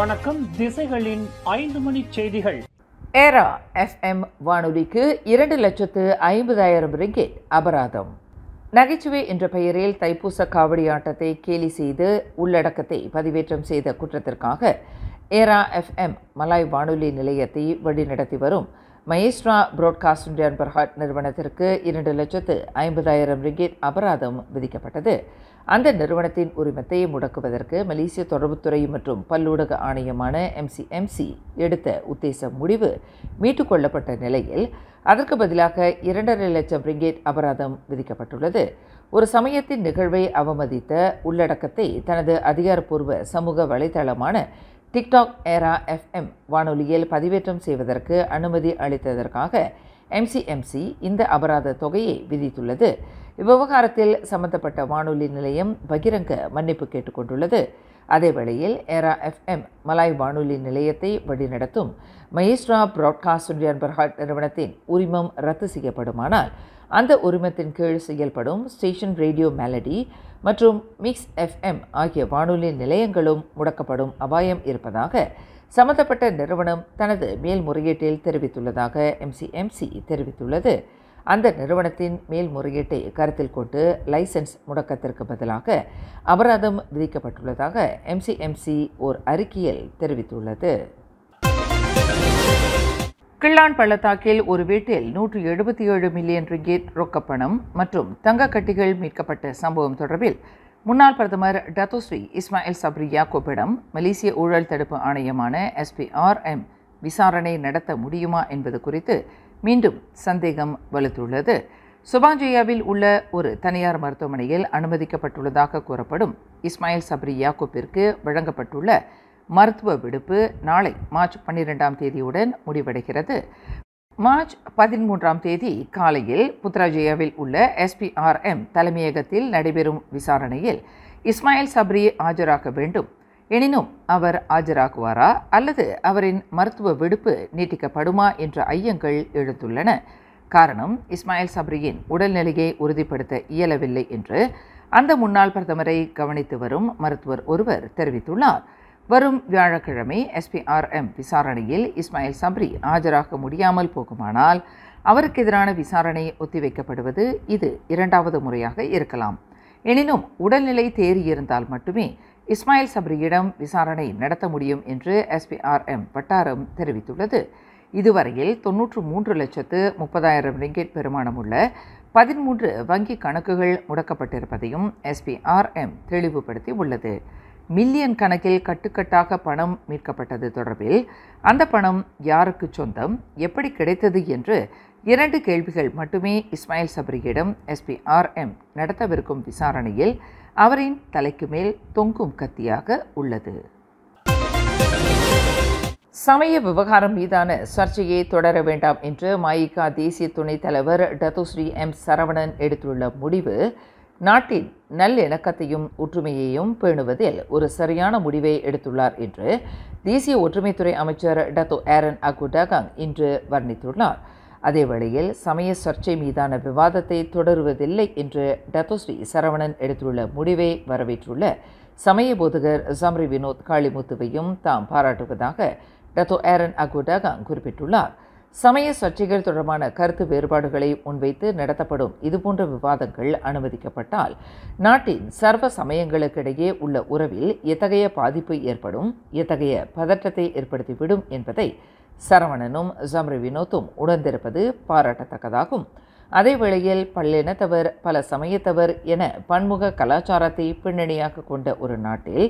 வணக்கம். திசைகளின் 5 மணி செய்திகள். Era FM வானொலிக்கு 2,50,000 ரிங்கெட் அபராதம். நகைச்சுவை என்ற பெயரில் தைப்பூச காவடி ஆட்டத்தை கேலி செய்து உள்ளடக்கத்தை பதிவேற்றம் செய்த குற்றத்திற்காக ஏரா எஃப்எம் மலாய் வானொலி நிலையத்தை வழிநடத்தி வரும் மயேஸ்ட்ரா பிராட்காஸ்ட் இந்தியா பர்ஹாட் நிறுவனத்திற்கு 2,50,000 ரிங்கெட் அபராதம் விதிக்கப்பட்டது. அந்த நிறுவனத்தின் உரிமத்தை முடக்குவதற்கு மலேசிய தொடர்புத்துறை மற்றும் பல்லூடக ஆணையமான MCMC எடுத்த உத்தேச முடிவு மீட்டுக் கொள்ளப்பட்ட நிலையில் அதற்கு பதிலாக 2.5 லட்சம் ரிங்கெட் அபராதம் விதிக்கப்பட்டுள்ளது. ஒரு சமயத்தின் நிகழ்வை அவமதித்த உள்ளடக்கத்தை தனது அதிகாரப்பூர்வ சமூக வலைதளமான டிக்டாக் ஏரா எஃப்எம் வானொலியில் பதிவேற்றம் செய்வதற்கு அனுமதி அளித்ததற்காக MCMC இந்த அபராத தொகையை விதித்துள்ளது. இவ்விவகாரத்தில் சம்பந்தப்பட்ட வானொலி நிலையம் பகிரங்க மன்னிப்பு கேட்டுக்கொண்டுள்ளது. அதேவேளையில் ஏரா எஃப்எம் மலாய் வானொலி நிலையத்தை வழிநடத்தும் மயேஸ்ட்ரா பிராட்காஸ்ட் இந்தியா பர்ஹாட் நிறுவனத்தின் உரிமம் ரத்து செய்யப்படுமானால் அந்த உரிமத்தின் கீழ் செயல்படும் ஸ்டேஷன் ரேடியோ மெலடி மற்றும் மிக்ஸ் எஃப்எம் ஆகிய வானொலி நிலையங்களும் முடக்கப்படும் அபாயம் இருப்பதாக சம்பந்தப்பட்ட நிறுவனம் தனது மேல்முறையீட்டில் தெரிவித்துள்ளதாக MCMC தெரிவித்துள்ளது. அந்த நிறுவனத்தின் மேல்முறையீட்டை கருத்தில் கொண்டு லைசன்ஸ் முடக்கத்திற்கு பதிலாக அபராதம் விதிக்கப்பட்டுள்ளதாக MCMC ஓர் அறிக்கையில் தெரிவித்துள்ளது. கிள்ளான் பள்ளத்தாக்கில் ஒரு வீட்டில் 177 மில்லியன் ரிங்கெட் ரொக்கப்பணம் மற்றும் தங்கக்கட்டிகள் மீட்கப்பட்ட சம்பவம் தொடர்பில் முன்னாள் பிரதமர் டத்தோஸ்ரீ இஸ்மாயில் சப்ரி யாக்கூப்பிடம் மலேசிய ஊழல் தடுப்பு ஆணையமான SPRM விசாரணை நடத்த முடியுமா என்பது குறித்து மீண்டும் சந்தேகம் வலுத்துள்ளது. சுபாஞ்சயாவில் உள்ள ஒரு தனியார் மருத்துவமனையில் அனுமதிக்கப்பட்டுள்ளதாக கூறப்படும் இஸ்மாயில் சப்ரி யாக்கூப்பிற்கு வழங்கப்பட்டுள்ள மருத்துவ விடுப்பு நாளை மார்ச் 12ஆம் தேதியுடன் முடிவடைகிறது. மார்ச் 13ஆம் தேதி காலையில் புத்ராஜயாவில் உள்ள SPRM தலைமையகத்தில் நடைபெறும் விசாரணையில் இஸ்மாயில் சப்ரி ஆஜராக வேண்டும். எனினும் அவர் ஆஜராகுவாரா அல்லது அவரின் மருத்துவ விடுப்பு நீட்டிக்கப்படுமா என்ற ஐயங்கள் எழுந்துள்ளன. காரணம், இஸ்மாயில் சப்ரியின் உடல்நிலையை உறுதிப்படுத்த இயலவில்லை என்று அந்த முன்னாள் பிரதமரை கவனித்து வரும் மருத்துவர் ஒருவர் தெரிவித்துள்ளார். வரும் வியாழக்கிழமை SPRM விசாரணையில் இஸ்மாயில் சப்ரி ஆஜராக முடியாமல் போகுமானால் அவருக்கு எதிரான விசாரணை ஒத்திவைக்கப்படுவது இது 2வது முறையாக இருக்கலாம். எனினும் உடல்நிலை தேறியிருந்தால் மட்டுமே இஸ்மாயில் சப்ரியிடம் விசாரணை நடத்த முடியும் என்று SPRM வட்டாரம் தெரிவித்துள்ளது. இதுவரையில் 93,30,000 ரிங்கெட் பெறுமானமுள்ள 13 வங்கி கணக்குகள் முடக்கப்பட்டிருப்பதையும் SPRM தெளிவுபடுத்தி உள்ளது. மில்லியன் கணக்கில் கட்டுக்கட்டாக பணம் மீட்கப்பட்டது தொடர்பில் அந்த பணம் யாருக்கு சொந்தம், எப்படி கிடைத்தது என்று 2 கேள்விகள் மட்டுமே இஸ்மாயில் சப்ரியிடம் SPRM நடத்தவிருக்கும் விசாரணையில் அவரின் தலைக்கு மேல் தொங்கும் கத்தியாக உள்ளது. சமய விவகாரம் மீதான சர்ச்சையை தொடர வேண்டாம் என்று மஇகா தேசிய துணைத் தலைவர் டத்தோஸ்ரீ M சரவணன் எடுத்துள்ள முடிவு நாட்டின் நல்லிணக்கத்தையும் ஒற்றுமையையும் பேணுவதில் ஒரு சரியான முடிவை எடுத்துள்ளார் என்று தேசிய ஒற்றுமைத்துறை அமைச்சர் டத்தோ ஏரன் அகுடாகாங் இன்று வர்ணித்துள்ளார். அதேவேளையில் சமய சர்ச்சை மீதான விவாதத்தை தொடருவதில்லை என்று டத்தோஸ்ரீ சரவணன் எடுத்துள்ள முடிவை வரவேற்றுள்ள சமய போதகர் ஜம்ரி வினோத் காளிமுத்துவையும் தாம் பாராட்டுவதாக டத்தோ ஏரன் அகுடாகாங் குறிப்பிட்டுள்ளார். சமய சர்ச்சைகள் தொடர்பான கருத்து வேறுபாடுகளை முன்வைத்து நடத்தப்படும் இதுபோன்ற விவாதங்கள் அனுமதிக்கப்பட்டால் நாட்டின் சர்வ சமயங்களுக்கிடையே உள்ள உறவில் எத்தகைய பாதிப்பு ஏற்படும், எத்தகைய பதற்றத்தை ஏற்படுத்திவிடும் என்பதை சரவணனும் ஜம்ரி வினோத்தும் உணர்ந்திருப்பது பாராட்டத்தக்கதாகும். அதேவேளையில் பல்லினத்தவர் பல சமயத்தவர் என பன்முக கலாச்சாரத்தை பின்னணியாக கொண்ட ஒரு நாட்டில்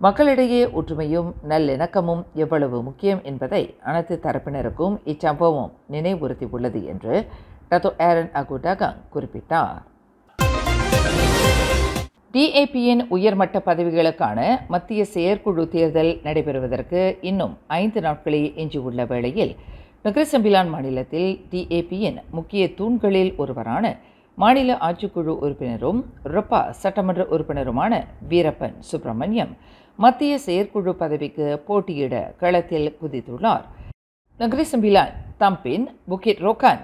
மக்களிடையே ஒற்றுமையும் நல்லிணக்கமும் எவ்வளவு முக்கியம் என்பதை அனைத்து தரப்பினருக்கும் இச்சம்பவம் நினைவுறுத்தியுள்ளது என்று டத்தோ ஏரன் அகுடாகாங் குறிப்பிட்டார். DAP-யின் உயர்மட்ட பதவிகளுக்கான மத்திய செயற்குழு தேர்தல் நடைபெறுவதற்கு இன்னும் 5 நாட்களே எஞ்சியுள்ள வேளையில் நக்ரிசம்பிலான் மாநிலத்தில் DAP-யின் முக்கிய தூண்களில் ஒருவரான மாநில ஆட்சிக்குழு உறுப்பினரும் ரொப்பா சட்டமன்ற உறுப்பினருமான வீரப்பன் சுப்பிரமணியம் மத்திய செயற்குழு பதவிக்கு போட்டியிட களத்தில் குதித்துள்ளார். நக்ரிசம்பிலான், தம்பின், புக்கிட் ரோக்கான்,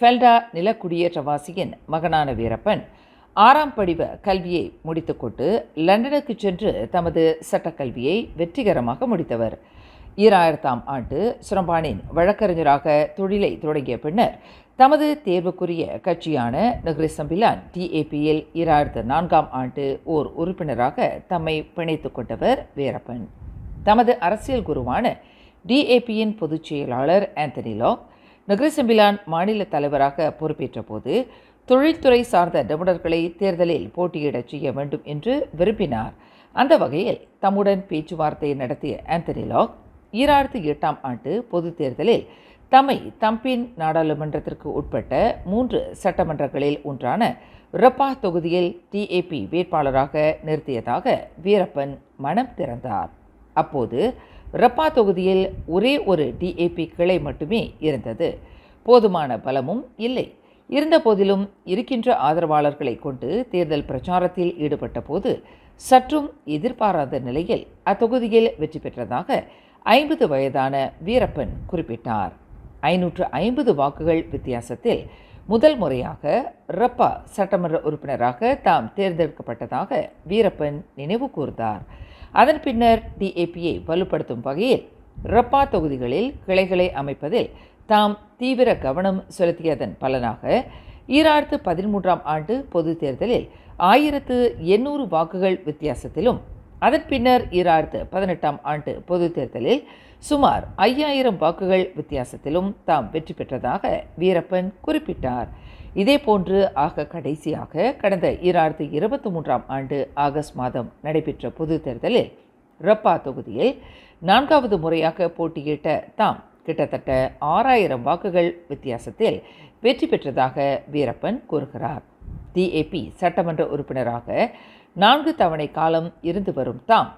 ஃபெல்டா நிலக்குடியேற்றவாசியின் மகனான வீரப்பன் 6ஆம் படிவ கல்வியை முடித்துக்கொண்டு லண்டனுக்கு சென்று தமது சட்டக்கல்வியை வெற்றிகரமாக முடித்தவர். 2000ஆம் ஆண்டு சுரம்பானின் வழக்கறிஞராக தொழிலை தொடங்கிய பின்னர் தமது தேர்வுக்குரிய கட்சியான நெகிரி சம்பிலான் TAPயில் 2004ஆம் ஆண்டு ஓர் உறுப்பினராக தம்மை பிணைத்துக் கொண்டவர் வீரப்பன். தமது அரசியல் குருவான DAPயின் பொதுச் செயலாளர் ஆந்தனி லாக் நெகிரி சம்பிலான் மாநில தலைவராக பொறுப்பேற்ற போது தொழில்துறை சார்ந்த நிபுணர்களை தேர்தலில் போட்டியிடச் செய்ய வேண்டும் என்று விரும்பினார். அந்த வகையில் தம்முடன் பேச்சுவார்த்தை நடத்திய ஆந்தனி லாக் 2008ஆம் ஆண்டு பொதுத் தேர்தலில் தம்மை தம்பின் நாடாளுமன்றத்திற்கு உட்பட்ட 3 சட்டமன்றங்களில் ஒன்றான ரப்பா தொகுதியில் TAP வேட்பாளராக நிறுத்தியதாக வீரப்பன் மனம் திறந்தார். அப்போது ரப்பா தொகுதியில் ஒரே ஒரு DAP கிளை மட்டுமே இருந்தது. போதுமான பலமும் இல்லை. இருந்தபோதிலும் இருக்கின்ற ஆதரவாளர்களை கொண்டு தேர்தல் பிரச்சாரத்தில் ஈடுபட்ட போது சற்றும் எதிர்பாராத நிலையில் அத்தொகுதியில் வெற்றி பெற்றதாக 50 வயதான வீரப்பன் குறிப்பிட்டார். 550 வாக்குகள் வித்தியாசத்தில் முதல் முறையாக ரப்பா சட்டமன்ற உறுப்பினராக தாம் தேர்ந்தெடுக்கப்பட்டதாக வீரப்பன் நினைவு கூர்ந்தார். அதன் பின்னர் DAPயை வலுப்படுத்தும் வகையில் ரப்பா தொகுதிகளில் கிளைகளை அமைப்பதில் தாம் தீவிர கவனம் செலுத்தியதன் பலனாக 2013ஆம் ஆண்டு பொதுத் தேர்தலில் 1800 வாக்குகள் வித்தியாசத்திலும் அதன் பின்னர் 2018ஆம் ஆண்டு பொதுத் தேர்தலில் சுமார் 5000 வாக்குகள் வித்தியாசத்திலும் தாம் வெற்றி பெற்றதாக வீரப்பன் குறிப்பிட்டார். இதேபோன்று ஆக கடைசியாக கடந்த 2023ஆம் ஆண்டு ஆகஸ்ட் மாதம் நடைபெற்ற பொதுத் தேர்தலில் ரப்பா தொகுதியில் 4வது முறையாக போட்டியிட்ட தாம் கிட்டத்தட்ட 6000 வாக்குகள் வித்தியாசத்தில் வெற்றி பெற்றதாக வீரப்பன் கூறுகிறார். DAP சட்டமன்ற உறுப்பினராக 4 தவணை காலம் இருந்து வரும் தாம்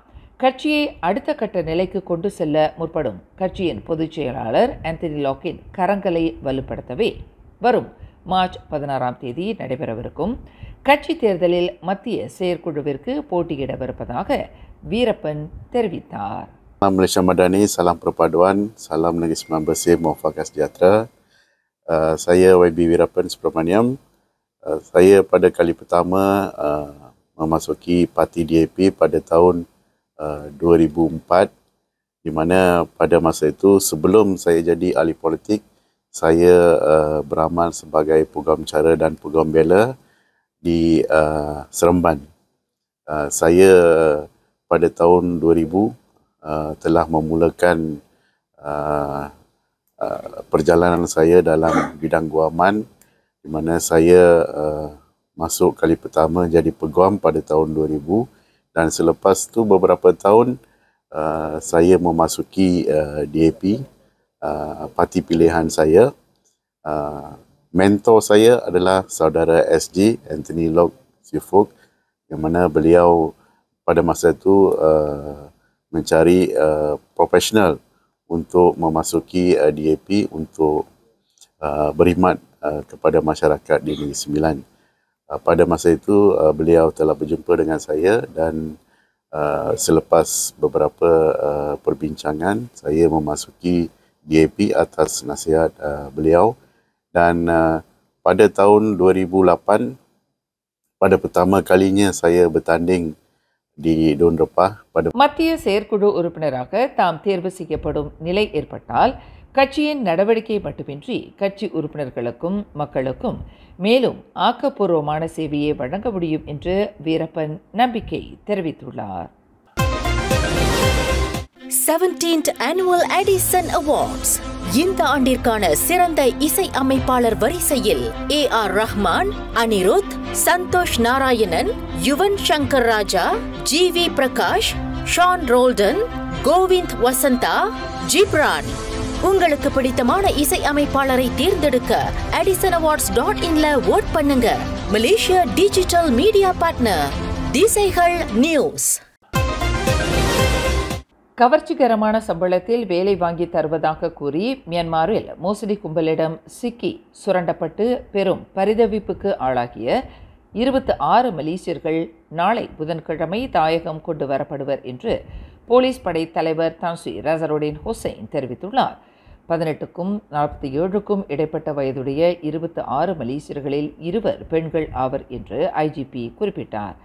கட்சியை அடுத்த கட்ட நிலைக்கு கொண்டு செல்ல முற்படும் கட்சியின் பொதுச் செயலாளர் ஆந்தனி லாக்கின் கரங்களை வலுப்படுத்தவே வரும் மார்ச் 16ஆம் தேதி நடைபெறவிருக்கும் கட்சி தேர்தலில் மத்திய செயற்குழுவிற்கு போட்டியிடவிருப்பதாக வீரப்பன் தெரிவித்தார். Salam Malaysia Madani, salam perpaduan, salam Negeri Sembilan Bersih, Muafakat Sejahtera. Saya YB Weerapan Subramaniam. Saya pada kali pertama memasuki parti DAP pada tahun 2004, di mana pada masa itu sebelum saya jadi ahli politik, saya beramal sebagai peguam cara dan peguam bela di Seremban. Saya pada tahun 2000 telah memulakan perjalanan saya dalam bidang guaman, di mana saya masuk kali pertama jadi peguam pada tahun 2000 dan selepas itu beberapa tahun saya memasuki DAP, parti pilihan saya. Mentor saya adalah saudara SJ Anthony Lok Sifuk, yang mana beliau pada masa itu mencari profesional untuk memasuki DAP untuk berkhidmat kepada masyarakat di Negeri Sembilan. Pada masa itu beliau telah berjumpa dengan saya dan selepas beberapa perbincangan saya memasuki DAP atas nasihat beliau dan pada tahun 2008 pada pertama kalinya saya bertanding di Don Repah pada மத்திய செயற்குழு உறுப்பினராக தாம் தேர்வு செய்யப்படும் நிலை ஏற்பட்டால் கட்சியின் நடவடிக்கை மட்டுமின்றி கட்சி உறுப்பினர்களுக்கும் மக்களுக்கும் மேலும் ஆக்கப்பூர்வமான சேவையை வழங்க முடியும் என்று வீரப்பன் நம்பிக்கை தெரிவித்துள்ளார். 17th Annual Edison Awards இந்த ஆண்டிற்கான சிறந்த இசை அமைப்பாளர் வரிசையில் A.R. Rahman, Anirudh, Santhosh Narayanan, Yuvan Shankar Raja, G.V. Prakash, Shawn Roldan, Kovind Vasantha, Ghibran. உங்களுக்கு பிடித்தமான இசை அமைப்பாளரை தேர்ந்தெடுக்க edisonAwards.in வோட் பண்ணுங்க. மலேசியா டிஜிட்டல் மீடியா பார்ட்னர் திசைகள் நியூஸ். கவர்ச்சிகரமான சம்பளத்தில் வேலை வாங்கி தருவதாக கூறி மியான்மரில் மோசடி கும்பலிடம் சிக்கி சுரண்டப்பட்டு பெரும் பரிதவிப்புக்கு ஆளாகிய 26 மலேசியர்கள் நாளை புதன்கிழமை தாயகம் கொண்டு வரப்படுவர் என்று போலீஸ் படை தலைவர் தான்ஸ்ரீ ரசருடின் ஹுசைன் தெரிவித்துள்ளார். 18க்கும் 47க்கும் இடைப்பட்ட வயதுடைய 26 மலேசியர்களில் 2 பெண்கள் ஆவர் என்று ஐஜிபி குறிப்பிட்டார்.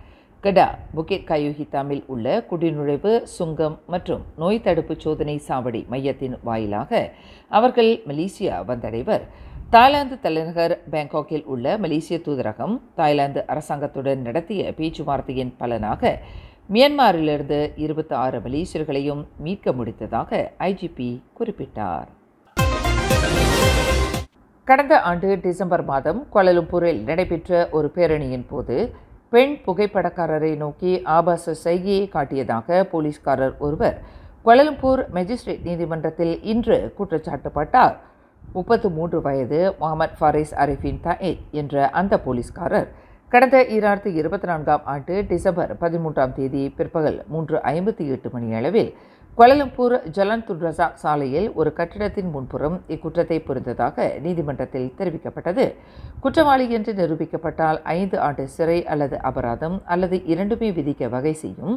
கடா புக்கெட் கயோஹித்தாமில் உள்ள குடிநுழைவு, சுங்கம் மற்றும் நோய் தடுப்பு சோதனை சாவடி மையத்தின் வாயிலாக அவர்கள் மலேசியா வந்தடைவர். தாய்லாந்து தலைநகர் பேங்காக்கில் உள்ள மலேசிய தூதரகம் தாய்லாந்து அரசாங்கத்துடன் நடத்திய பேச்சுவார்த்தையின் பலனாக மியான்மரிலிருந்து 26 மலேசியர்களையும் மீட்க முடித்ததாக ஐஜிபி குறிப்பிட்டார். கடந்த ஆண்டு டிசம்பர் மாதம் கோலாலம்பூரில் நடைபெற்ற ஒரு பேரணியின் போது பெண் புகைப்படக்காரரை நோக்கி ஆபாச செய்கையை காட்டியதாக போலீஸ்காரர் ஒருவர் கோலாலம்பூர் மேஜிஸ்ட்ரேட் நீதிமன்றத்தில் இன்று குற்றச்சாட்டப்பட்டார். 33 வயது முகமது ஃபாரிஸ் அரிஃபின் தாயித் என்ற அந்த போலீஸ்காரர் கடந்த 2024ஆம் ஆண்டு டிசம்பர் 13ஆம் தேதி பிற்பகல் 3:58 மணியளவில் கோலாலம்பூர் ஜலான் துன் ரசாக் சாலையில் ஒரு கட்டிடத்தின் முன்புறம் இக்குற்றத்தை புரிந்ததாக நீதிமன்றத்தில் தெரிவிக்கப்பட்டது. குற்றவாளி என்று நிரூபிக்கப்பட்டால் 5 ஆண்டு சிறை அல்லது அபராதம் அல்லது இரண்டுமே விதிக்க வகை செய்யும்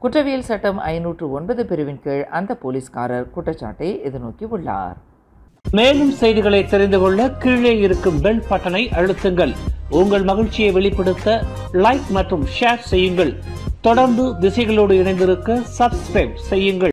குற்றவியல் சட்டம் 509 பிரிவின் கீழ் அந்த போலீஸ்காரர் குற்றச்சாட்டை எதிர்நோக்கி உள்ளார். மேலும் செய்திகளை தெரிந்து கொள்ள கீழே இருக்கும் பெல் பட்டனை அழுத்துங்கள். உங்கள் மகிழ்ச்சியை வெளிப்படுத்த லைக் மற்றும் ஷேர் செய்யுங்கள். தொடர்ந்து திசைகளோடு இணைந்திருக்க சப்ஸ்கிரைப் செய்யுங்கள்.